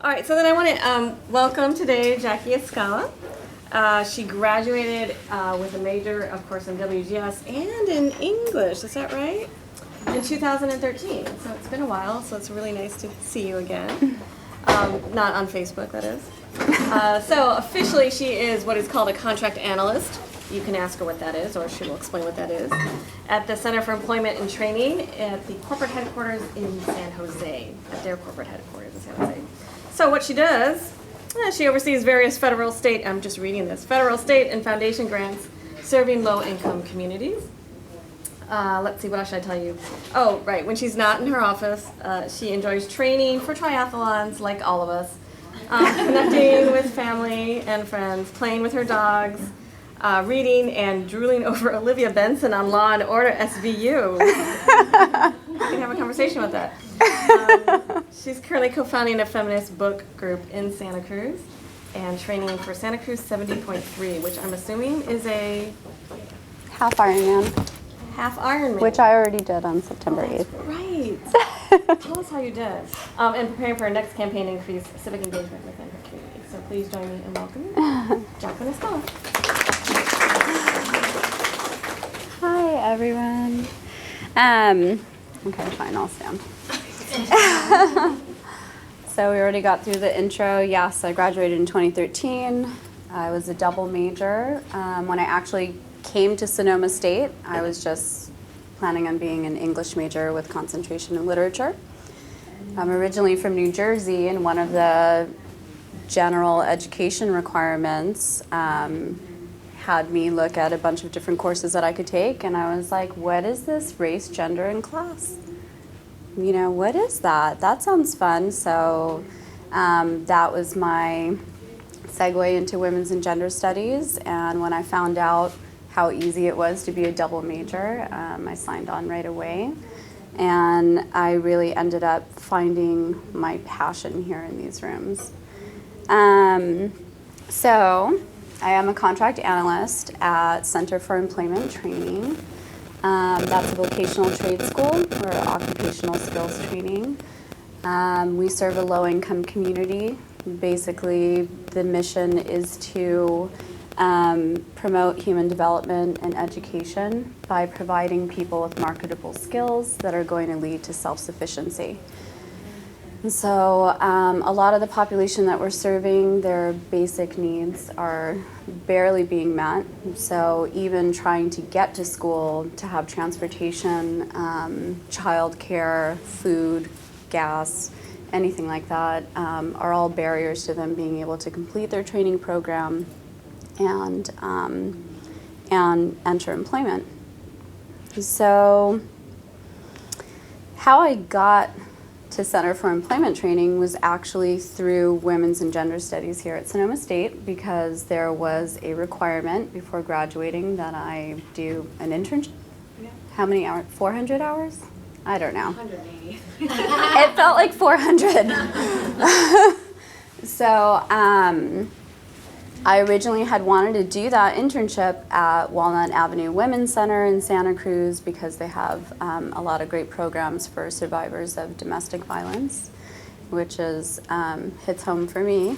All right, so then I want to welcome today Jackie Escala. She graduated with a major, of course, in WGS and in English. Is that right? In 2013. So it's been a while, so it's really nice to see you again. Not on Facebook, that is. So officially, she is what is called a contract analyst. You can ask her what that is, or she will explain what that is, at the Center for Employment and Training at the corporate headquarters in San Jose, at their corporate headquarters in San Jose. So what she does, she oversees various federal, state, I'm just reading this, federal, state, and foundation grants serving low-income communities. Let's see, what else should I tell you? Oh, right, when she's not in her office, she enjoys training for triathlons, like all of us, connecting with family and friends, playing with her dogs, reading and drooling over Olivia Benson on Law and Order SVU. We can have a conversation about that. She's currently co-founding a feminist book group in Santa Cruz and training for Santa Cruz 70.3, which I'm assuming is a half Ironman. Half Ironman. Which I already did on September 8th. Right. Tell us how you did. And preparing for her next campaign to increase civic engagement within her community. So please join me in welcoming Jackie Escala. Hi, everyone. Okay, fine, I'll stand. So we already got through the intro. Yes, I graduated in 2013. I was a double major. When I actually came to Sonoma State, I was just planning on being an English major with concentration in literature. I'm originally from New Jersey, and one of the general education requirements had me look at a bunch of different courses that I could take, and I was like, what is this race, gender, and class? You know, what is that? That sounds fun. So that was my segue into women's and gender studies, and when I found out how easy it was to be a double major, I signed on right away, and I really ended up finding my passion here in these rooms. So I am a contract analyst at Center for Employment Training. That's a vocational trade school or occupational skills training. We serve a low-income community. Basically, the mission is to promote human development and education by providing people with marketable skills that are going to lead to self-sufficiency. And so a lot of the population that we're serving, their basic needs are barely being met. So even trying to get to school, to have transportation, childcare, food, gas, anything like that, are all barriers to them being able to complete their training program and enter employment. So how I got to Center for Employment Training was actually through women's and gender studies here at Sonoma State, because there was a requirement before graduating that I do an internship. Yeah. How many hours? 400 hours? I don't know. 180. It felt like 400. So I originally had wanted to do that internship at Walnut Avenue Women's Center in Santa Cruz because they have a lot of great programs for survivors of domestic violence, which is hits home for me.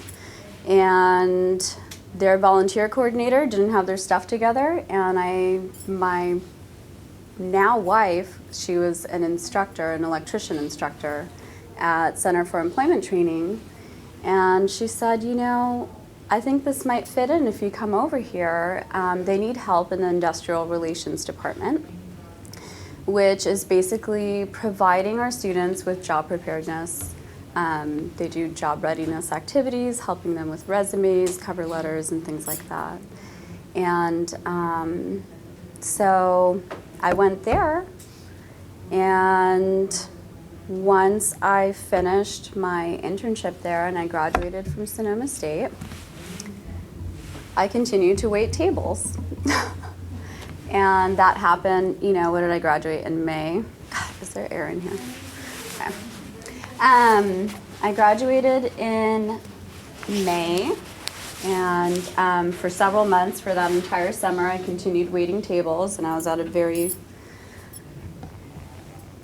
And their volunteer coordinator didn't have their stuff together, and my now wife, she was an instructor, an electrician instructor at Center for Employment Training, and she said, you know, I think this might fit in if you come over here. They need help in the Industrial Relations Department, which is basically providing our students with job preparedness. They do job readiness activities, helping them with resumes, cover letters, and things like that. And so I went there, and once I finished my internship there and I graduated from Sonoma State, I continued to wait tables. And that happened, you know, when did I graduate? In May. God, is there air in here? Okay. I graduated in May, and for several months, for that entire summer, I continued waiting tables, and I was at a very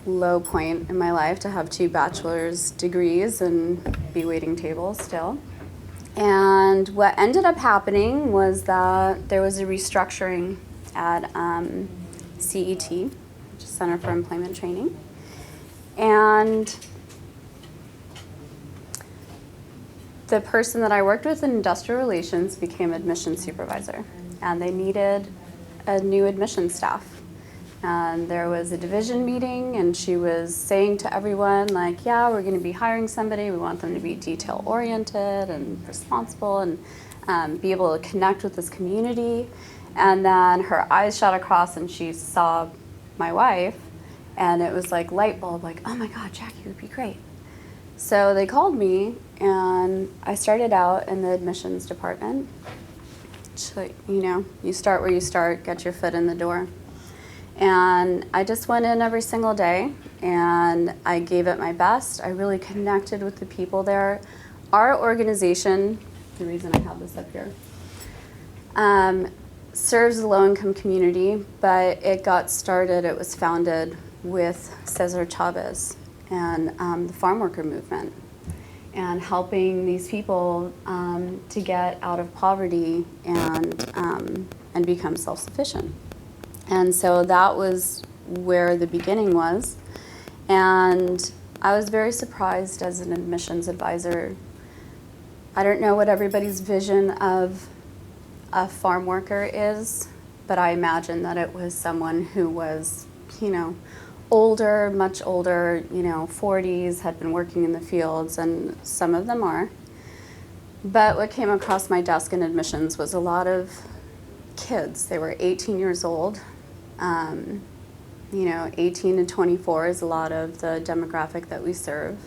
low point in my life to have 2 bachelor's degrees and be waiting tables still. And what ended up happening was that there was a restructuring at CET, which is Center for Employment Training. And the person that I worked with in industrial relations became admissions supervisor, and they needed a new admissions staff. And there was a division meeting, and she was saying to everyone, like, yeah, we're going to be hiring somebody. We want them to be detail-oriented and responsible and be able to connect with this community. And then her eyes shot across, and she saw my wife, and it was like light bulb, like, oh my God, Jackie would be great. So they called me, and I started out in the admissions department. So, you know, you start where you start, get your foot in the door. And I just went in every single day, and I gave it my best. I really connected with the people there. Our organization, the reason I have this up here, serves the low-income community, but it got started, it was founded with Cesar Chavez and the farm worker movement, and helping these people to get out of poverty and become self-sufficient. And so that was where the beginning was. And I was very surprised as an admissions advisor. I don't know what everybody's vision of a farm worker is, but I imagine that it was someone who was, you know, older, much older, you know, 40s, had been working in the fields, and some of them are. But what came across my desk in admissions was a lot of kids. They were 18 years old. You know, 18 to 24 is a lot of the demographic that we serve.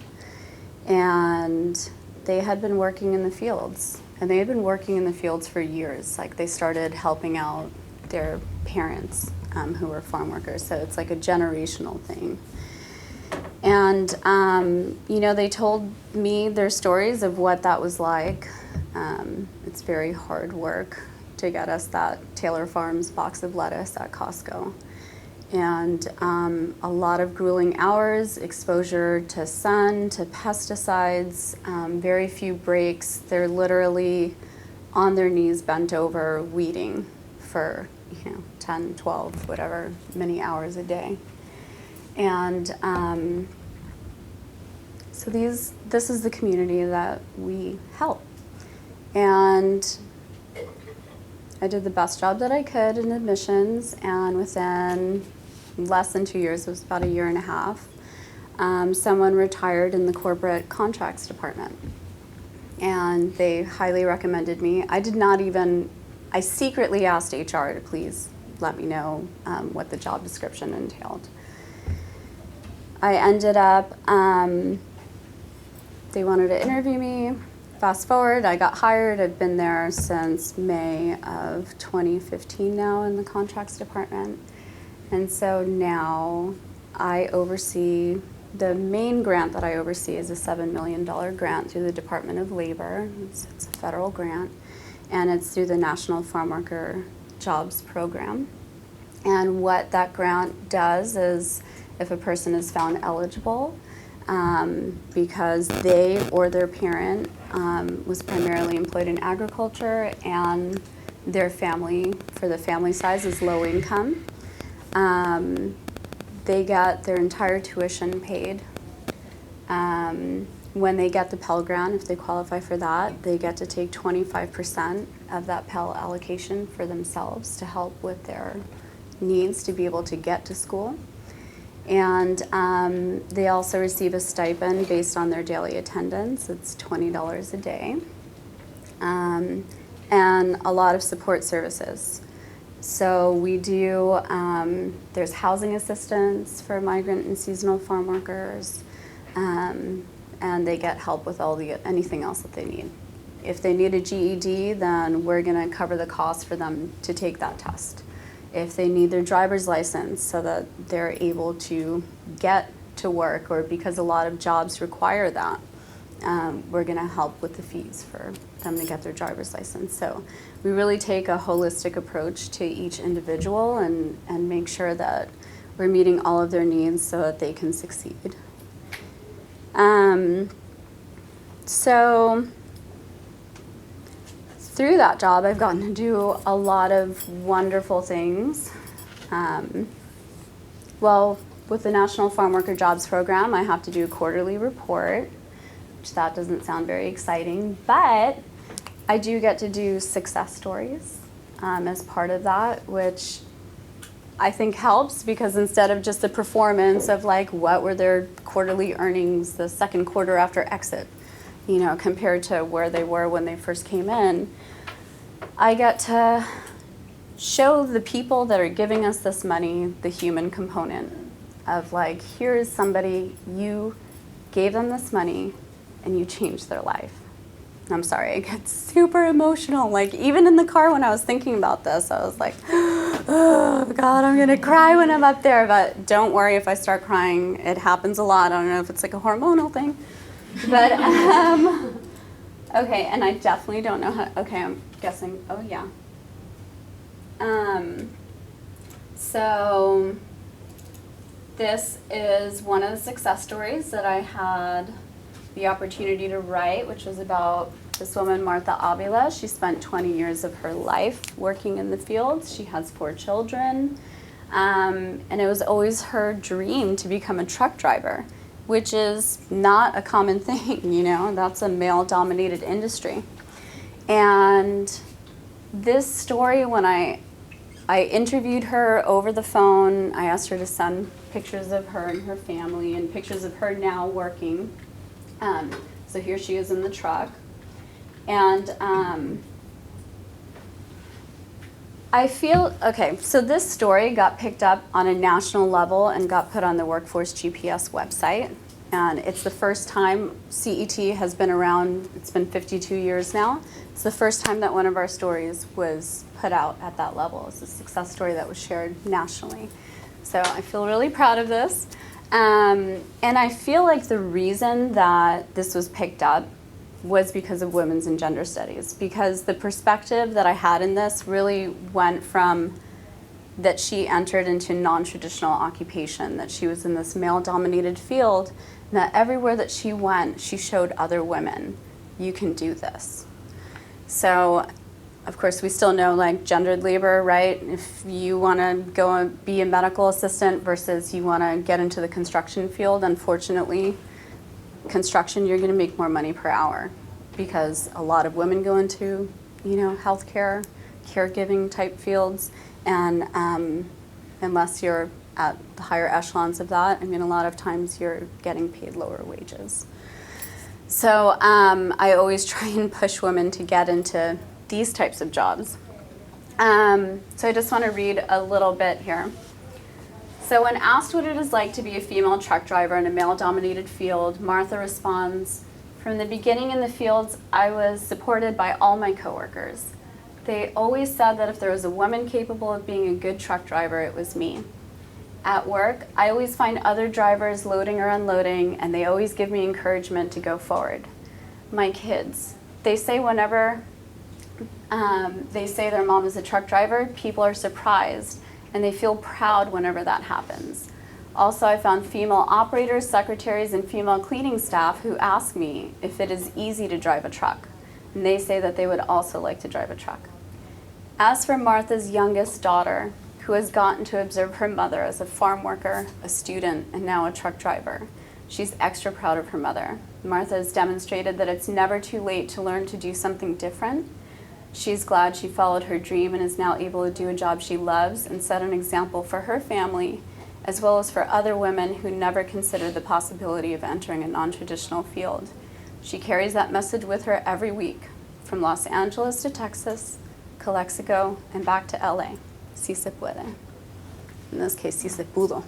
And they had been working in the fields. And they had been working in the fields for years. Like, they started helping out their parents who were farm workers. So it's like a generational thing. And, you know, they told me their stories of what that was like. It's very hard work to get us that Taylor Farms box of lettuce at Costco. And a lot of grueling hours, exposure to sun, to pesticides, very few breaks. They're literally on their knees, bent over, weeding for, you know, 10, 12, whatever, many hours a day. And so this is the community that we help. And I did the best job that I could in admissions, and within less than 2 years, it was about 1.5 years, someone retired in the corporate contracts department. And they highly recommended me. I secretly asked HR to please let me know what the job description entailed. I ended up, they wanted to interview me. Fast forward, I got hired. I've been there since May of 2015 now in the contracts department. And so now I oversee, the main grant that I oversee is a $7 million grant through the Department of Labor. It's a federal grant, and it's through the National Farm Worker Jobs Program. And what that grant does is, if a person is found eligible, because they or their parent was primarily employed in agriculture, and their family, for the family size, is low income, they get their entire tuition paid. When they get the Pell Grant, if they qualify for that, they get to take 25% of that Pell allocation for themselves to help with their needs to be able to get to school. And they also receive a stipend based on their daily attendance. It's $20 a day. And a lot of support services. So we do, there's housing assistance for migrant and seasonal farm workers, and they get help with anything else that they need. If they need a GED, then we're gonna cover the cost for them to take that test. If they need their driver's license so that they're able to get to work, or because a lot of jobs require that, we're gonna help with the fees for them to get their driver's license. So we really take a holistic approach to each individual and make sure that we're meeting all of their needs so that they can succeed. So through that job, I've gotten to do a lot of wonderful things. Well, with the National Farm Worker Jobs Program, I have to do a quarterly report, which that doesn't sound very exciting, but I do get to do success stories as part of that, which I think helps because instead of just the performance of like what were their quarterly earnings the second quarter after exit, you know, compared to where they were when they first came in, I get to show the people that are giving us this money the human component of like, here is somebody, you gave them this money and you changed their life. I'm sorry, I get super emotional. Like even in the car when I was thinking about this, I was like, oh God, I'm gonna cry when I'm up there. But don't worry if I start crying. It happens a lot. I don't know if it's like a hormonal thing. But, okay, and I definitely don't know how, okay, I'm guessing, oh yeah. So this is one of the success stories that I had the opportunity to write, which was about this woman, Martha Avila. She spent 20 years of her life working in the field. She has 4 children, and it was always her dream to become a truck driver, which is not a common thing, you know, that's a male-dominated industry. And this story, when I interviewed her over the phone, I asked her to send pictures of her and her family and pictures of her now working. So here she is in the truck. And I feel, okay, so this story got picked up on a national level and got put on the Workforce GPS website. And it's the first time CET has been around, it's been 52 years now. It's the first time that one of our stories was put out at that level. It's a success story that was shared nationally. So I feel really proud of this. And I feel like the reason that this was picked up was because of women's and gender studies, because the perspective that I had in this really went from that she entered into non-traditional occupation, that she was in this male-dominated field, and that everywhere that she went, she showed other women, you can do this. So, of course, we still know like gendered labor, right? If you want to go and be a medical assistant versus you want to get into the construction field, unfortunately, construction, you're going to make more money per hour because a lot of women go into, you know, healthcare, caregiving type fields, and unless you're at the higher echelons of that, I mean, a lot of times you're getting paid lower wages. So I always try and push women to get into these types of jobs. So I just want to read a little bit here. So when asked what it is like to be a female truck driver in a male-dominated field, Martha responds, "From the beginning in the fields, I was supported by all my coworkers. They always said that if there was a woman capable of being a good truck driver, it was me. At work, I always find other drivers loading or unloading, and they always give me encouragement to go forward. My kids, they say whenever they say their mom is a truck driver, people are surprised, and they feel proud whenever that happens. Also, I found female operators, secretaries, and female cleaning staff who ask me if it is easy to drive a truck, and they say that they would also like to drive a truck. As for Martha's youngest daughter, who has gotten to observe her mother as a farm worker, a student, and now a truck driver, she's extra proud of her mother. Martha has demonstrated that it's never too late to learn to do something different. She's glad she followed her dream and is now able to do a job she loves and set an example for her family, as well as for other women who never considered the possibility of entering a non-traditional field. She carries that message with her every week, from Los Angeles to Texas, Calexico, and back to LA. Si se puede. In this case, si se pudo.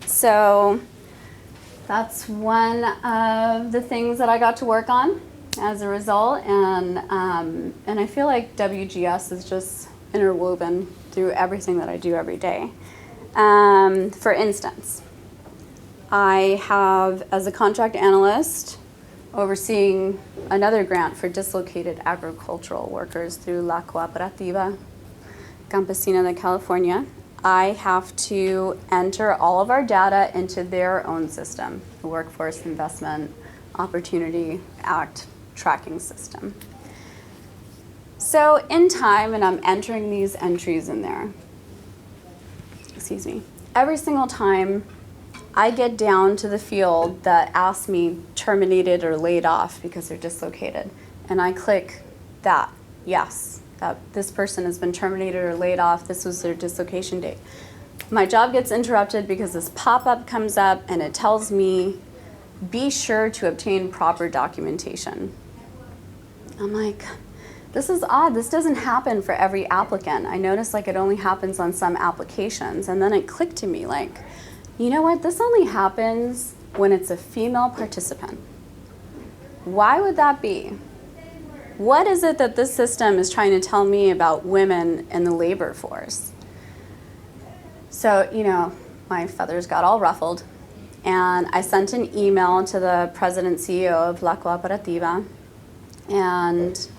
So that's one of the things that I got to work on as a result, and I feel like WGS is just interwoven through everything that I do every day. For instance, I have, as a contract analyst, overseeing another grant for dislocated agricultural workers through La Cooperativa. Campesina de California, I have to enter all of our data into their own system, the Workforce Investment Opportunity Act tracking system. So in time, and I'm entering these entries in there, every single time I get down to the field that asks me terminated or laid off because they're dislocated, and I click that, yes, that this person has been terminated or laid off, this was their dislocation date. My job gets interrupted because this pop-up comes up and it tells me, be sure to obtain proper documentation. I'm like, this is odd, this doesn't happen for every applicant. I noticed like it only happens on some applications, and then it clicked to me like, you know what, this only happens when it's a female participant. Why would that be? What is it that this system is trying to tell me about women in the labor force? So, you know, my feathers got all ruffled, and I sent an email to the president CEO of La Cooperativa, and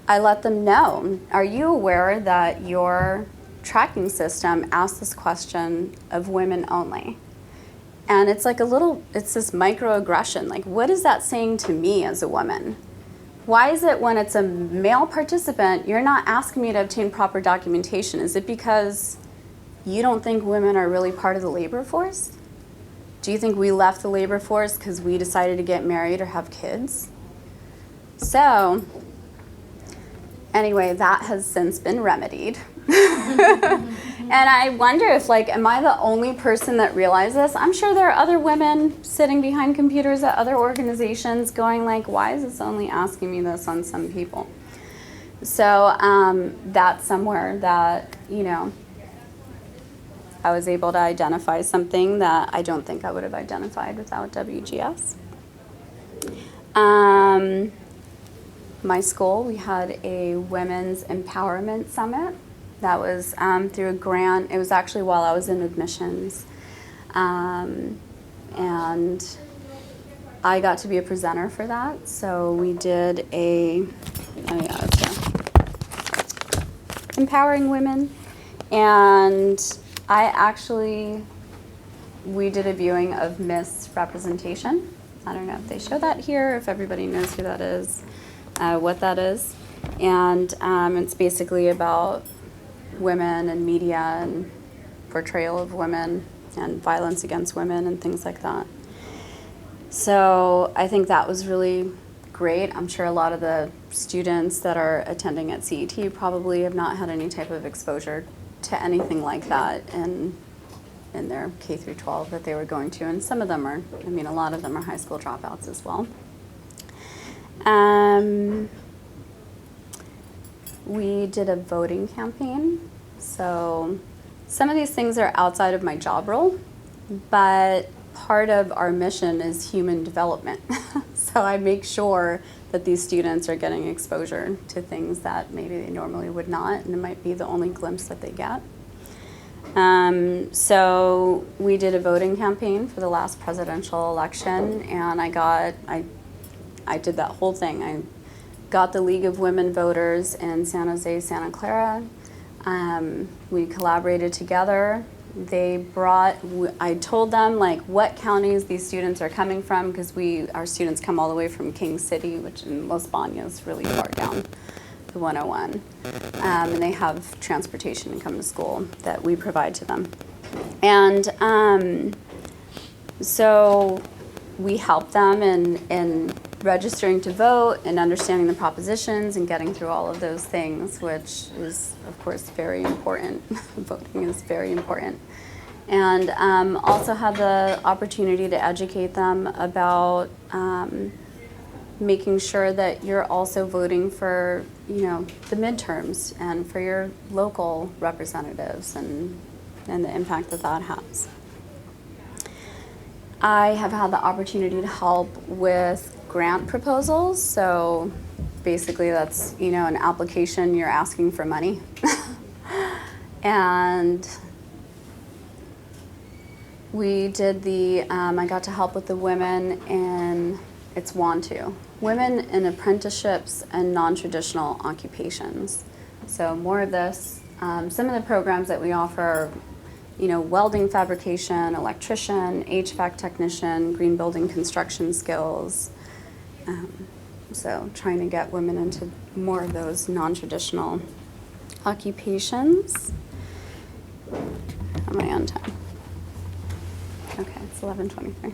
I let them know, are you aware that your tracking system asks this question of women only? And it's like it's this microaggression. Like, what is that saying to me as a woman? Why is it when it's a male participant, you're not asking me to obtain proper documentation? Is it because you don't think women are really part of the labor force? Do you think we left the labor force because we decided to get married or have kids? So, anyway, that has since been remedied. And I wonder if, like, am I the only person that realizes this? I'm sure there are other women sitting behind computers at other organizations going like, why is this only asking me this on some people? So that's somewhere that, you know, I was able to identify something that I don't think I would have identified without WGS. My school, we had a women's empowerment summit. That was through a grant. It was actually while I was in admissions. And I got to be a presenter for that. So we did empowering women. And we did a viewing of Miss Representation. I don't know if they show that here, if everybody knows who that is, what that is. And it's basically about women and media and portrayal of women and violence against women and things like that. So I think that was really great. I'm sure a lot of the students that are attending at CET probably have not had any type of exposure to anything like that in their K through 12 that they were going to. And some of them are, I mean, a lot of them are high school dropouts as well. We did a voting campaign. So some of these things are outside of my job role, but part of our mission is human development. So I make sure that these students are getting exposure to things that maybe they normally would not, and it might be the only glimpse that they get. So we did a voting campaign for the last presidential election, and I did that whole thing. I got the League of Women Voters in San Jose, Santa Clara. We collaborated together. I told them like what counties these students are coming from, because our students come all the way from King City, which in Los Banos, really far down the 101. And they have transportation to come to school that we provide to them. And so we help them in registering to vote and understanding the propositions and getting through all of those things, which is, of course, very important. Voting is very important. And also had the opportunity to educate them about making sure that you're also voting for, the midterms and for your local representatives and the impact that that has. I have had the opportunity to help with grant proposals. So basically that's, an application, you're asking for money. And we did I got to help with the women in, it's WANTU, Women in Apprenticeships and Non-Traditional Occupations. So more of this Some of the programs that we offer are, welding fabrication, electrician, HVAC technician, green building construction skills. So trying to get women into more of those non-traditional occupations. How am I on time? Okay, it's 11:23.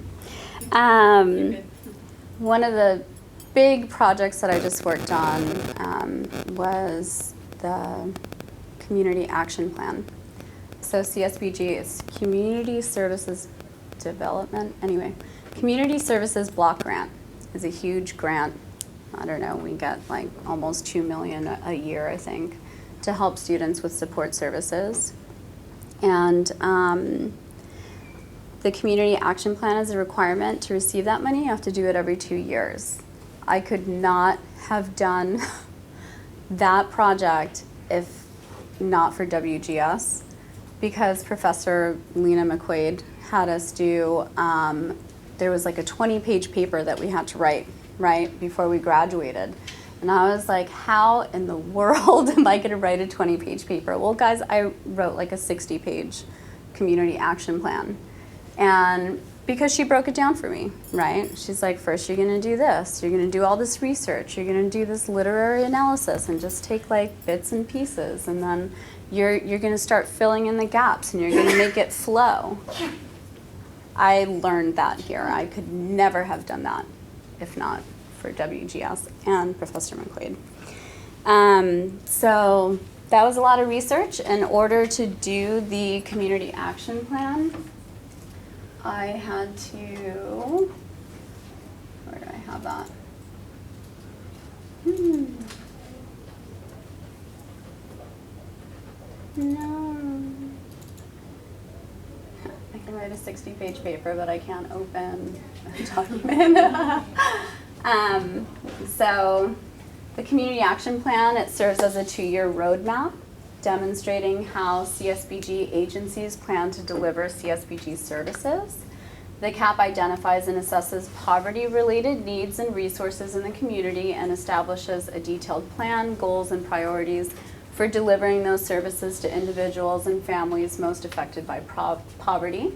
One of the big projects that I just worked on was the Community Action Plan. So CSBG is Community Services Development. Anyway, Community Services Block Grant is a huge grant. I don't know, we get like almost $2 million a year, I think, to help students with support services. And the Community Action Plan is a requirement to receive that money. You have to do it every 2 years. I could not have done that project if not for WGS, because Professor Lena McQuaid had us do, there was like a 20-page paper that we had to write, right, before we graduated. And I was like, how in the world am I gonna write a 20-page paper? Well, guys, I wrote like a 60-page community action plan. And because she broke it down for me, right? She's like, first you're gonna do this, you're gonna do all this research, you're gonna do this literary analysis and just take like bits and pieces, and then you're gonna start filling in the gaps and you're gonna make it flow. I learned that here. I could never have done that if not for WGS and Professor McQuaid. So that was a lot of research. In order to do the community action plan, I had to, where do I have that? No. I can write a 60-page paper, but I can't open a document. So the Community Action Plan, it serves as a 2-year roadmap demonstrating how CSBG agencies plan to deliver CSBG services. The CAP identifies and assesses poverty-related needs and resources in the community and establishes a detailed plan, goals, and priorities for delivering those services to individuals and families most affected by poverty.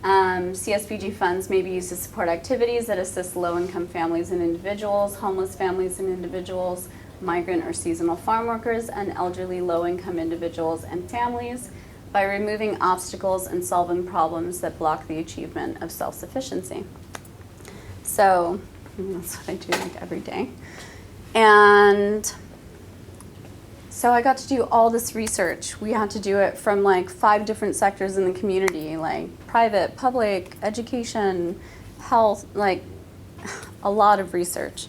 CSBG funds may be used to support activities that assist low-income families and individuals, homeless families and individuals, migrant or seasonal farm workers, and elderly low-income individuals and families by removing obstacles and solving problems that block the achievement of self-sufficiency. So that's what I do like every day. And so I got to do all this research. We had to do it from like 5 different sectors in the community, like private, public, education, health, like a lot of research.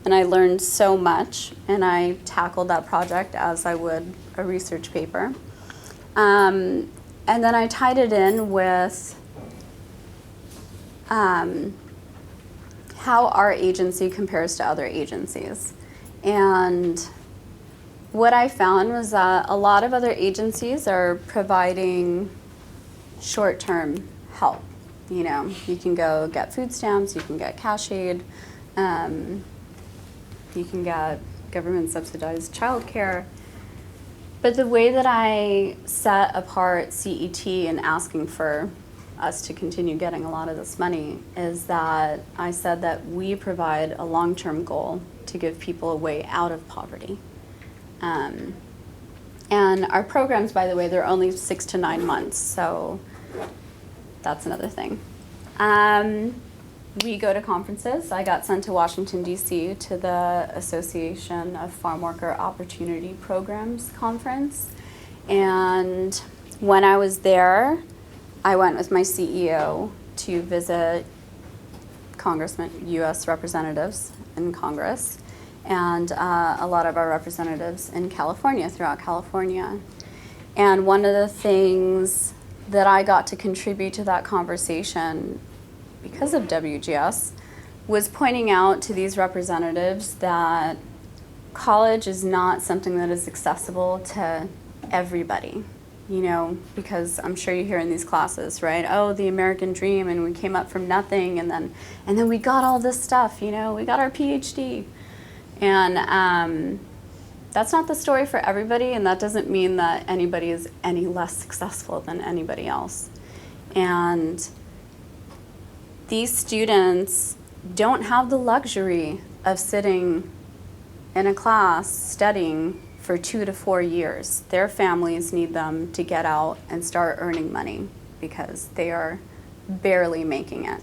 And I learned so much, and I tackled that project as I would a research paper. And then I tied it in with how our agency compares to other agencies. And what I found was that a lot of other agencies are providing short-term help. You know, you can go get food stamps, you can get cash aid, you can get government-subsidized childcare. But the way that I set apart CET and asking for us to continue getting a lot of this money is that I said that we provide a long-term goal to give people a way out of poverty. And our programs, by the way, they're only 6 to 9 months, so that's another thing. We go to conferences. I got sent to Washington, D.C. to the Association of Farm Worker Opportunity Programs conference. And when I was there, I went with my CEO to visit congressmen, U.S. representatives in Congress, and a lot of our representatives in California, throughout California. And one of the things that I got to contribute to that conversation because of WGS was pointing out to these representatives that college is not something that is accessible to everybody, you know, because I'm sure you hear in these classes, right? Oh, the American dream, and we came up from nothing, and then we got all this stuff, you know, we got our PhD. And That's not the story for everybody, and that doesn't mean that anybody is any less successful than anybody else. And these students don't have the luxury of sitting in a class studying for 2 to 4 years. Their families need them to get out and start earning money because they are barely making it.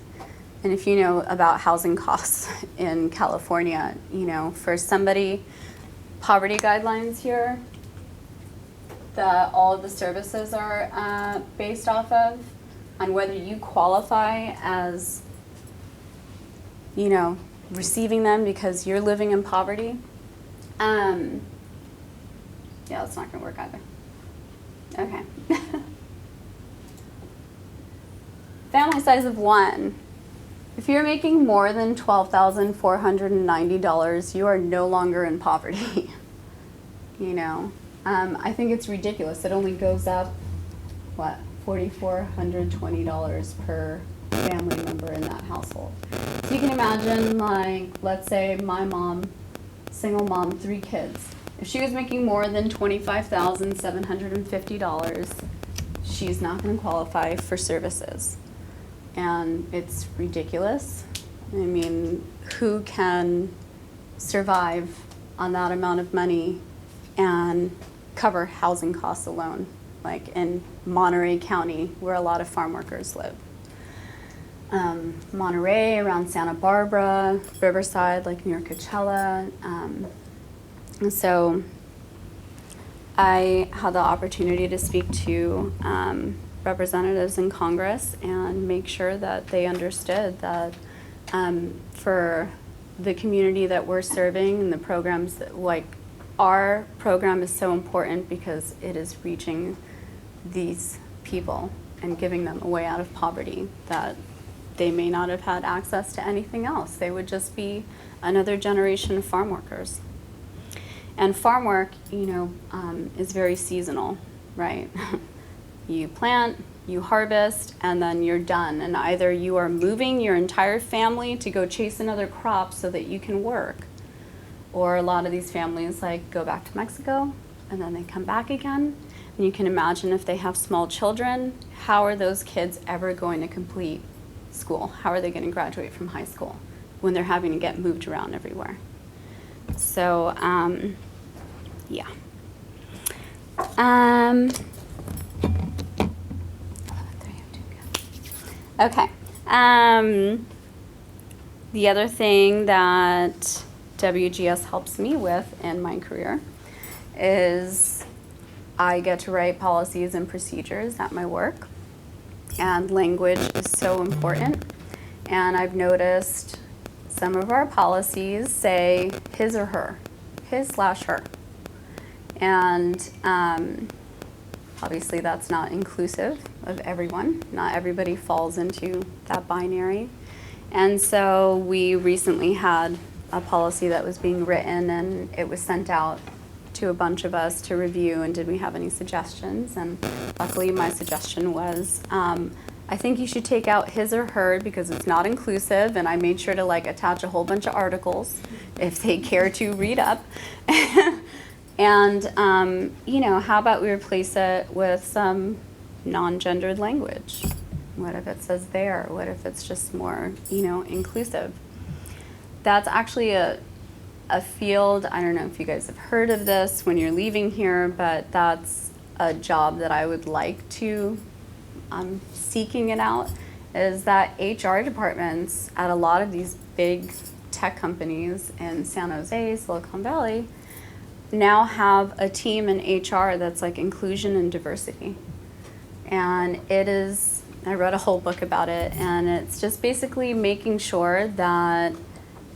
And if you know about housing costs in California, you know, for somebody, poverty guidelines here that all of the services are based off of, on whether you qualify as, you know, receiving them because you're living in poverty. Yeah, that's not gonna work either. Okay. Family size of 1. If you're making more than $12,490, you are no longer in poverty. You know, I think it's ridiculous. It only goes up, what, $4,420 per family member in that household. So you can imagine, like, let's say my mom, single mom, 3 kids. If she was making more than $25,750, she's not going to qualify for services. And it's ridiculous. I mean, who can survive on that amount of money and cover housing costs alone, like in Monterey County, where a lot of farm workers live? Monterey, around Santa Barbara, Riverside, like near Coachella. And so I had the opportunity to speak to representatives in Congress and make sure that they understood that for the community that we're serving and the programs that, like, our program is so important because it is reaching these people and giving them a way out of poverty that they may not have had access to anything else. They would just be another generation of farm workers. And farm work, you know, is very seasonal, right? You plant, you harvest, and then you're done. And either you are moving your entire family to go chase another crop so that you can work, or a lot of these families like go back to Mexico and then they come back again. And you can imagine if they have small children, how are those kids ever going to complete school? How are they going to graduate from high school when they're having to get moved around everywhere? So, yeah. Okay. The other thing that WGS helps me with in my career is I get to write policies and procedures at my work, and language is so important. And I've noticed some of our policies say his or her, his/her. And obviously that's not inclusive of everyone. Not everybody falls into that binary. And so we recently had a policy that was being written, and it was sent out to a bunch of us to review, and did we have any suggestions? And luckily my suggestion was, I think you should take out his or her because it's not inclusive, and I made sure to like attach a whole bunch of articles if they care to read up. And, you know, how about we replace it with some non-gendered language? What if it says there? What if it's just more, you know, inclusive? That's actually a field, I don't know if you guys have heard of this when you're leaving here, but that's a job that I would like to, seeking it out, is that HR departments at a lot of these big tech companies in San Jose, Silicon Valley, now have a team in HR that's like inclusion and diversity. And it is, I read a whole book about it, and it's just basically making sure that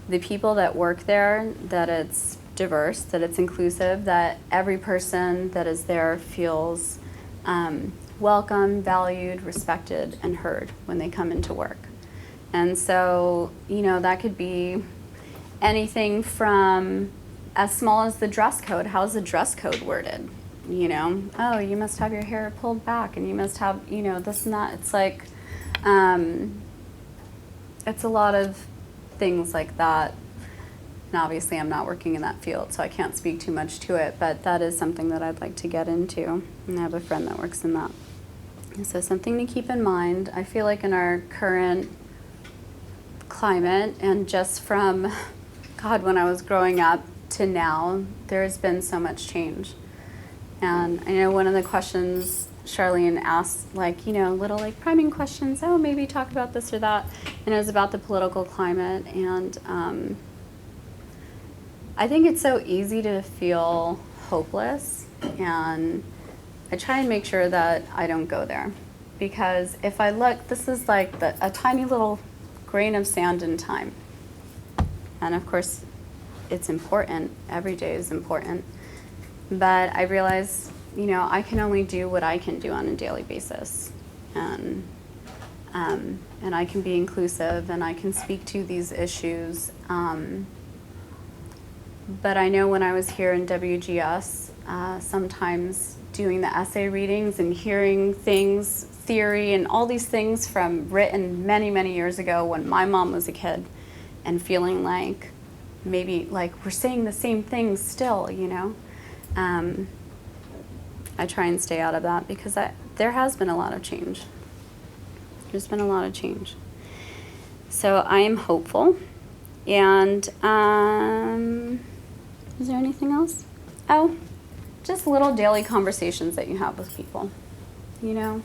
the people that work there, that it's diverse, that it's inclusive, that every person that is there feels welcome, valued, respected, and heard when they come into work. And so, you know, that could be anything from as small as the dress code. How's the dress code worded? You know, oh, you must have your hair pulled back, and you must have, you know, this and that. It's like, it's a lot of things like that. And obviously I'm not working in that field, so I can't speak too much to it, but that is something that I'd like to get into. And I have a friend that works in that. And so something to keep in mind. I feel like in our current climate, and just from, God, when I was growing up to now, there's been so much change. And I know one of the questions Charlene asked, like, you know, little like priming questions, oh, maybe talk about this or that. And it was about the political climate. And I think it's so easy to feel hopeless. And I try and make sure that I don't go there. Because if I look, this is like a tiny little grain of sand in time. And of course, it's important. Every day is important. But I realize, you know, I can only do what I can do on a daily basis. And I can be inclusive and I can speak to these issues. But I know when I was here in WGS, sometimes doing the essay readings and hearing things, theory and all these things from written many, many years ago when my mom was a kid, and feeling like maybe like we're saying the same things still, you know. I try and stay out of that because there has been a lot of change. There's been a lot of change. So I am hopeful. And is there anything else? Oh, just little daily conversations that you have with people. You know,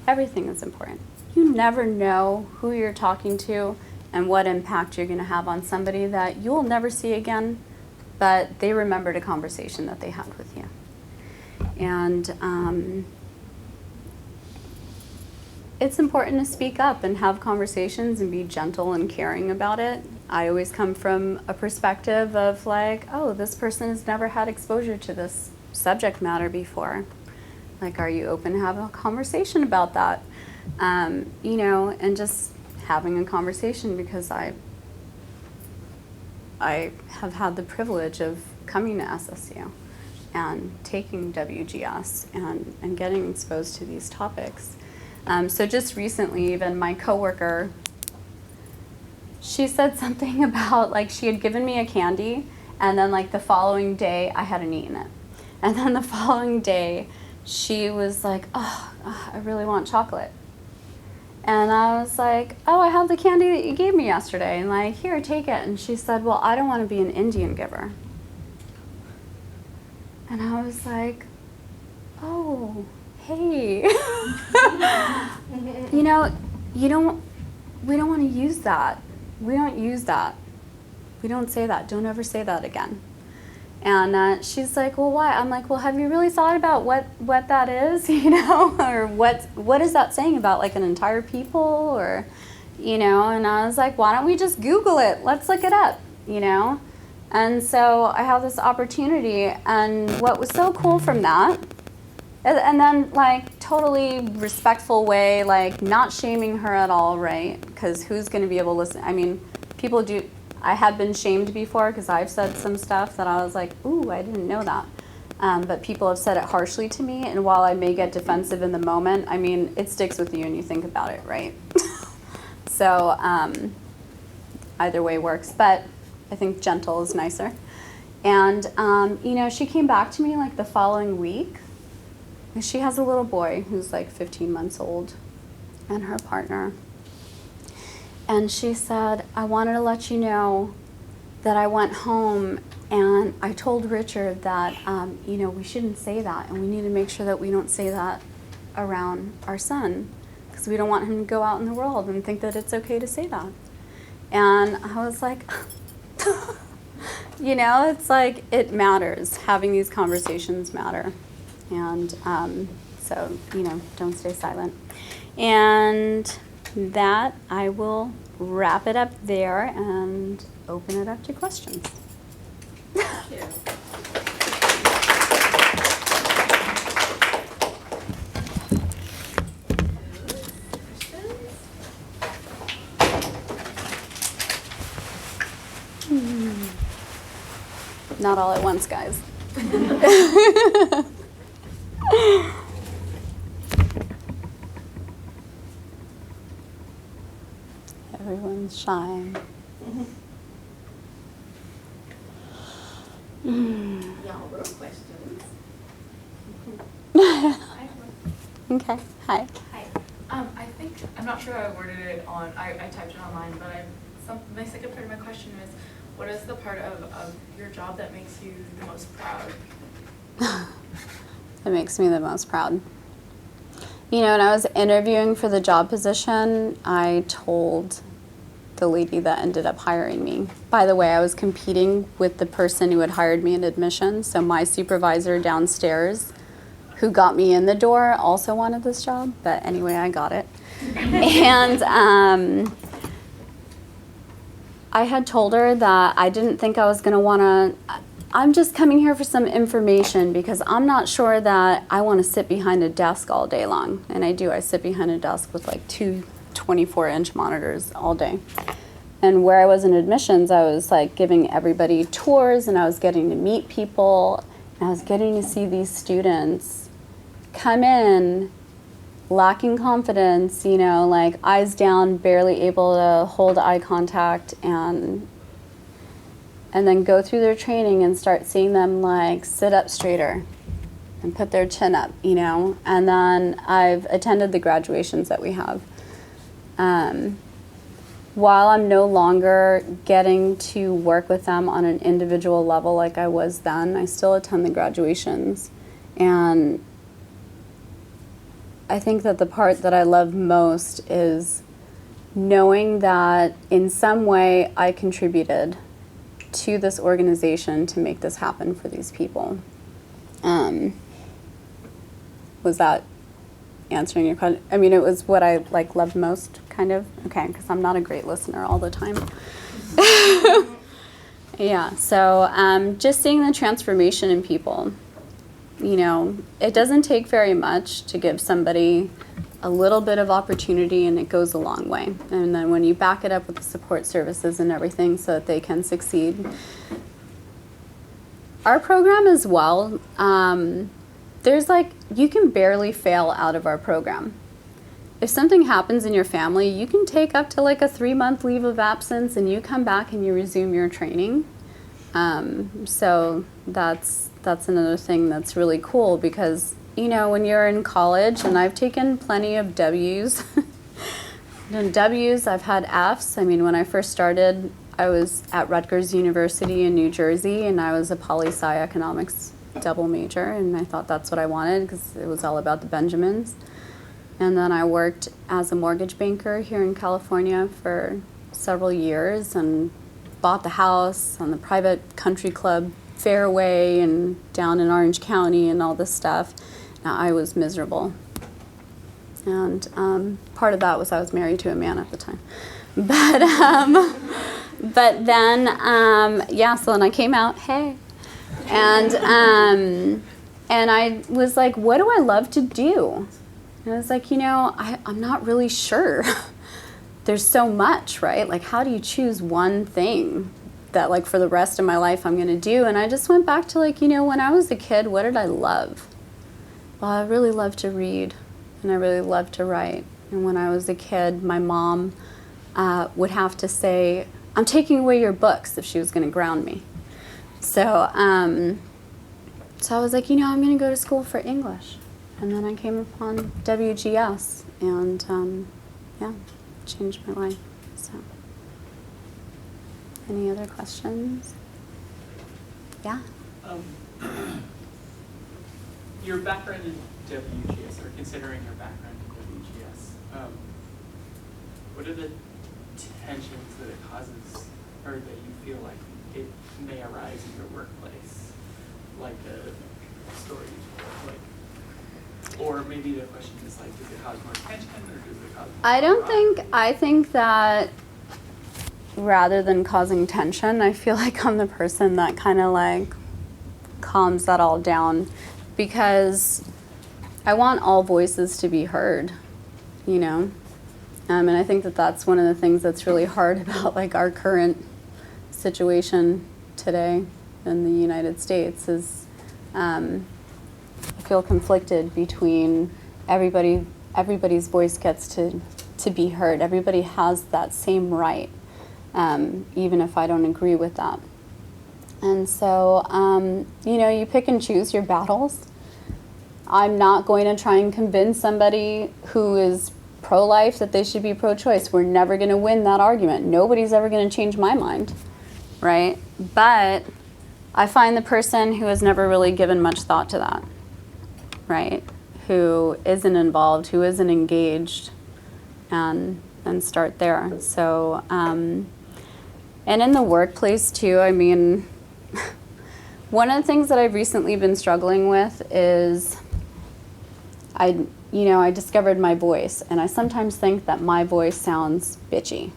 everything is important. You never know who you're talking to and what impact you're going to have on somebody that you'll never see again, but they remembered a conversation that they had with you. And it's important to speak up and have conversations and be gentle and caring about it. I always come from a perspective of like, oh, this person has never had exposure to this subject matter before. Like, are you open to have a conversation about that? You know, and just having a conversation, because I have had the privilege of coming to SSU and taking WGS and getting exposed to these topics. So just recently, even my coworker, she said something about like she had given me a candy, and then like the following day I hadn't eaten it. And then the following day she was like, oh, I really want chocolate. And I was like, oh, I have the candy that you gave me yesterday, and like, here, take it. And she said, well, I don't want to be an Indian giver. And I was like, oh, hey. You know, we don't want to use that. We don't use that. We don't say that. Don't ever say that again. And she's like, well, why? I'm like, well, have you really thought about what that is, you know? Or what is that saying about like an entire people, or, you know? And I was like, why don't we just Google it? Let's look it up, you know? And so I have this opportunity, and what was so cool from that, and then like totally respectful way, like not shaming her at all, right? Because who's going to be able to listen? I mean, people do. I have been shamed before because I've said some stuff that I was like, ooh, I didn't know that. But people have said it harshly to me, and while I may get defensive in the moment, I mean, it sticks with you and you think about it, right? So either way works, but I think gentle is nicer. And, you know, she came back to me like the following week. She has a little boy who's like 15 months old, and her partner. And she said, I wanted to let you know that I went home and I told Richard that, you know, we shouldn't say that, and we need to make sure that we don't say that around our son, because we don't want him to go out in the world and think that it's okay to say that. And I was like, you know, it's like it matters. Having these conversations matter. And so, you know, don't stay silent. And that, I will wrap it up there and open it up to questions. Thank you. Not all at once, guys. Everyone's shy. Okay. Hi. Hi. I think, I'm not sure I worded it on, I typed it online, but my second part of my question is, what is the part of your job that makes you the most proud? That makes me the most proud. You know, when I was interviewing for the job position, I told the lady that ended up hiring me. By the way, I was competing with the person who had hired me in admissions, so my supervisor downstairs who got me in the door also wanted this job, but anyway, I got it. And I had told her that I didn't think I was going to want to, I'm just coming here for some information because I'm not sure that I want to sit behind a desk all day long. And I do, I sit behind a desk with like two 24-inch monitors all day. And where I was in admissions, I was like giving everybody tours and I was getting to meet people and I was getting to see these students come in lacking confidence, you know, like eyes down, barely able to hold eye contact, and then go through their training and start seeing them like sit up straighter and put their chin up, you know. And then I've attended the graduations that we have. While I'm no longer getting to work with them on an individual level like I was then, I still attend the graduations. And I think that the part that I love most is knowing that in some way I contributed to this organization to make this happen for these people. Was that answering your question? I mean, it was what I like loved most, kind of. Okay, because I'm not a great listener all the time. Yeah, so just seeing the transformation in people. You know, it doesn't take very much to give somebody a little bit of opportunity, and it goes a long way. And then when you back it up with the support services and everything so that they can succeed. Our program as well, there's like, you can barely fail out of our program. If something happens in your family, you can take up to like a 3-month leave of absence and you come back and you resume your training. So that's another thing that's really cool because, you know, when you're in college, and I've taken plenty of W's, done W's, I've had F's. I mean, when I first started, I was at Rutgers University in New Jersey, and I was a poli-sci economics double major, and I thought that's what I wanted because it was all about the Benjamins. And then I worked as a mortgage banker here in California for several years and bought the house on the private country club Fairway and down in Orange County and all this stuff. Now, I was miserable. And part of that was I was married to a man at the time. But then, yeah, so then I came out, hey. And I was like, what do I love to do? And I was like, you know, I'm not really sure. There's so much, right? Like, how do you choose one thing that, like, for the rest of my life I'm going to do? And I just went back to, like, you know, when I was a kid, what did I love? Well, I really loved to read, and I really loved to write. And when I was a kid, my mom would have to say, I'm taking away your books, if she was going to ground me. So I was like, you know, I'm going to go to school for English. And then I came upon WGS, and yeah, changed my life. So, any other questions? Yeah. Your background in WGS, or considering your background in WGS, what are the tensions that it causes, or that you feel like it may arise in your workplace, like a story you told, like, or maybe the question is like, does it cause more tension, or does it cause more I think that rather than causing tension, I feel like I'm the person that kind of like calms that all down, because I want all voices to be heard, you know? And I think that that's one of the things that's really hard about like our current situation today in the United States is I feel conflicted between everybody's voice gets to be heard. Everybody has that same right, even if I don't agree with that. And so, you know, you pick and choose your battles. I'm not going to try and convince somebody who is pro-life that they should be pro-choice. We're never going to win that argument. Nobody's ever going to change my mind, right? But I find the person who has never really given much thought to that, right? Who isn't involved, who isn't engaged, and start there. So, and in the workplace too, I mean, one of the things that I've recently been struggling with is I discovered my voice, and I sometimes think that my voice sounds bitchy,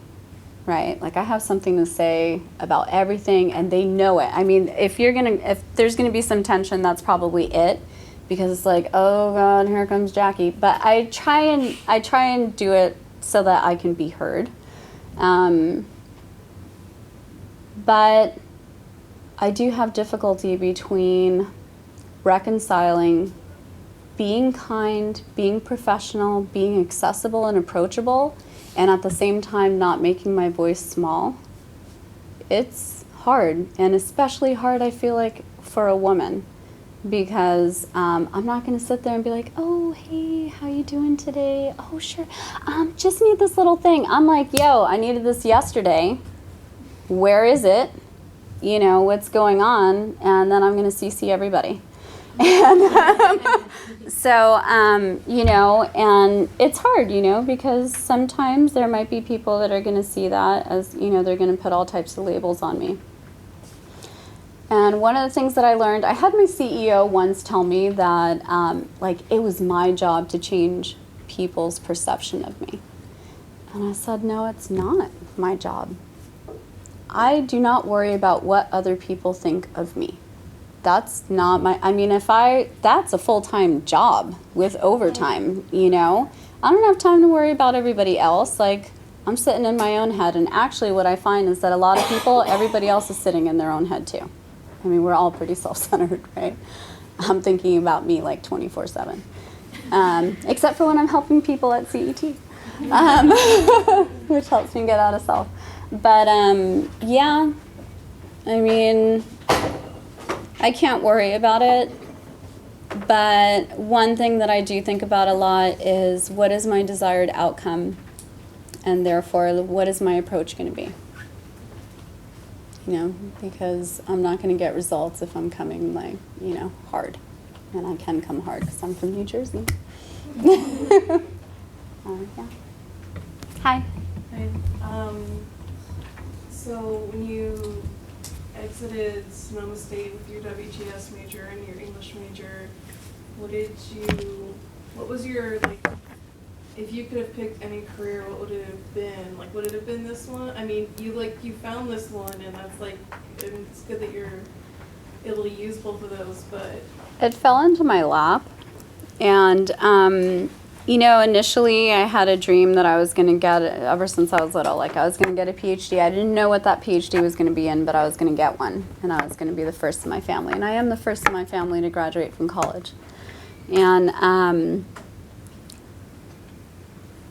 right? Like I have something to say about everything, and they know it. I mean, if there's gonna be some tension, that's probably it, because it's like, oh God, here comes Jackie. But I try and do it so that I can be heard. But I do have difficulty between reconciling being kind, being professional, being accessible and approachable, and at the same time not making my voice small. It's hard, and especially hard, I feel like, for a woman, because I'm not going to sit there and be like, oh, hey, how you doing today? Oh, sure. Just need this little thing. I'm like, yo, I needed this yesterday. Where is it? You know, what's going on? And then I'm going to CC everybody. And you know, and it's hard, you know, because sometimes there might be people that are going to see that as, you know, they're going to put all types of labels on me. And one of the things that I learned, I had my CEO once tell me that, like, it was my job to change people's perception of me. And I said, no, it's not my job. I do not worry about what other people think of me. That's not that's a full-time job with overtime, you know? I don't have time to worry about everybody else. Like, I'm sitting in my own head, and actually what I find is that a lot of people, everybody else is sitting in their own head too. I mean, we're all pretty self-centered, right? I'm thinking about me like 24/7, except for when I'm helping people at CET, which helps me get out of self. But yeah, I mean, I can't worry about it. But one thing that I do think about a lot is, what is my desired outcome? And therefore, what is my approach going to be? You know, because I'm not going to get results if I'm coming, like, you know, hard. And I can come hard because I'm from New Jersey. Yeah. Hi. Hi. So when you exited Sonoma State with your WGS major and your English major, what was your, like, if you could have picked any career, what would it have been? Like, would it have been this one? I mean, you found this one, and that's like, and it's good that you're able to use both of those, but. It fell into my lap. And, you know, initially I had a dream that I was going to get, ever since I was little, like I was going to get a PhD. I didn't know what that PhD was going to be in, but I was going to get one. And I was going to be the first in my family. And I am the first in my family to graduate from college. And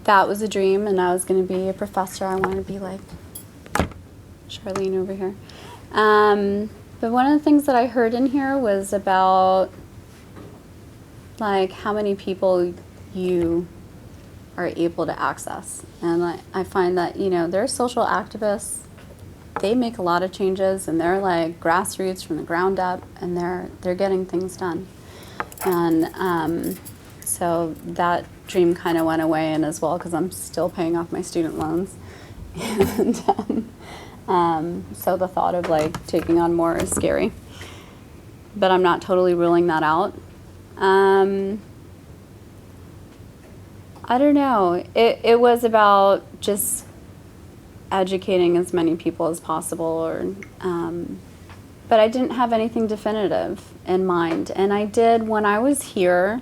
that was a dream, and I was going to be a professor. I wanted to be like Charlene over here. But one of the things that I heard in here was about, like, how many people you are able to access. And I find that, you know, they're social activists. They make a lot of changes, and they're like grassroots from the ground up, and they're getting things done. And so that dream kind of went away, and as well, because I'm still paying off my student loans. And so the thought of, like, taking on more is scary. But I'm not totally ruling that out. I don't know. It was about just educating as many people as possible, but I didn't have anything definitive in mind. And I did, when I was here,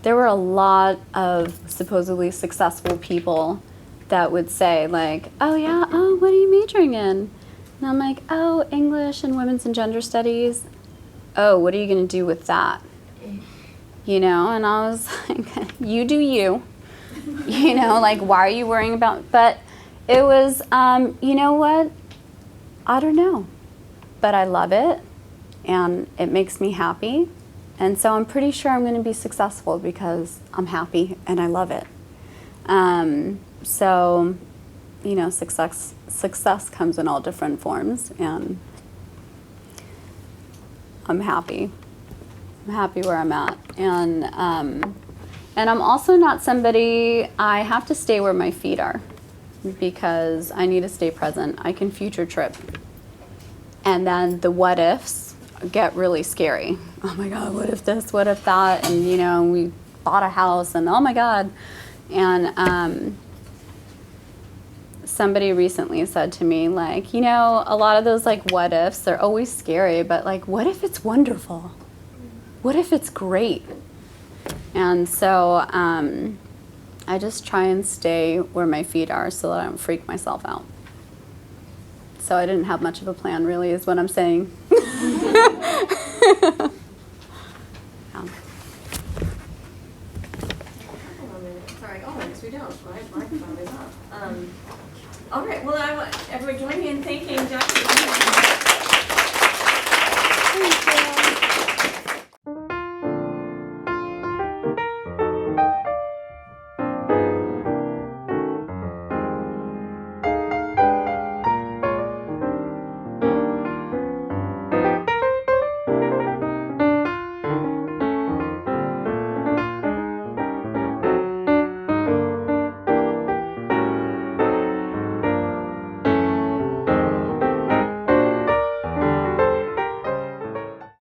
there were a lot of supposedly successful people that would say, like, oh yeah, oh, what are you majoring in? And I'm like, oh, English and women's and gender studies. Oh, what are you going to do with that? You know, and I was like, you do you. You know, like, why are you worrying about, but it was, you know what, I don't know, but I love it, and it makes me happy, And so I'm pretty sure I'm going to be successful because I'm happy and I love it. So, you know, success comes in all different forms, and I'm happy. I'm happy where I'm at. And I'm also not somebody, I have to stay where my feet are because I need to stay present. I can future trip. And then the what ifs get really scary. Oh my God, what if this, what if that? And, you know, we bought a house and oh my God. And somebody recently said to me, like, you know, a lot of those like what ifs, they're always scary, but like, what if it's wonderful? What if it's great? And so I just try and stay where my feet are so that I don't freak myself out. So I didn't have much of a plan, really, is what I'm saying. Yeah. Sorry, oh, I guess we don't. My microphone is off. All right, well, everyone join me in thanking Jackie.